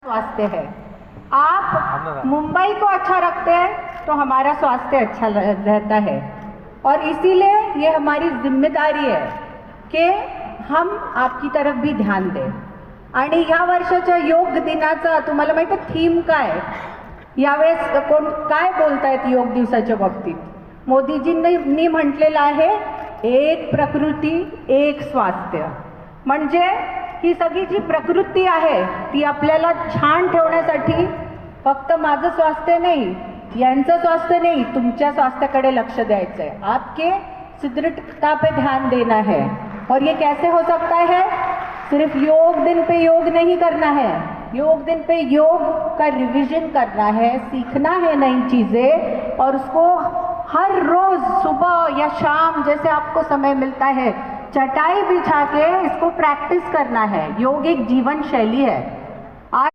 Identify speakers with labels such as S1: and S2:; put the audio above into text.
S1: स्वास्थ्य है। आप मुंबई को अच्छा रखते हैं तो हमारा स्वास्थ्य अच्छा रहता है और इसीलिए ये हमारी जिम्मेदारी है कि हम आपकी तरफ भी ध्यान दें। आणि ह्या वर्षाच्या योग दिनाचा तुम्हाला माहिती आहे थीम काय? यावेळेस कोण काय बोलतायत योग दिवसाच्या बाबतीत? मोदीजींनी म्हटलेलं आहे एक प्रकृती एक स्वास्थ्य। म्हणजे ही सगळी जी प्रकृती आहे ती आपल्याला छान ठेवण्यासाठी फक्त माझं स्वास्थ्य नाही, यांचं स्वास्थ्य नहीं, तुमच्या स्वास्थ्याकडे लक्ष द्यायचं है। आपके सुदृढ़ता पे ध्यान देना है। और ये कैसे हो सकता है? सिर्फ योग दिन पे योग नहीं करना है, योग दिन पे योग का रिवीजन करना है, सीखना है नई चीज़ें और उसको हर रोज सुबह या शाम जैसे आपको समय मिलता है चटाई बिछा के इसको प्रैक्टिस करना है। योग एक जीवन शैली है।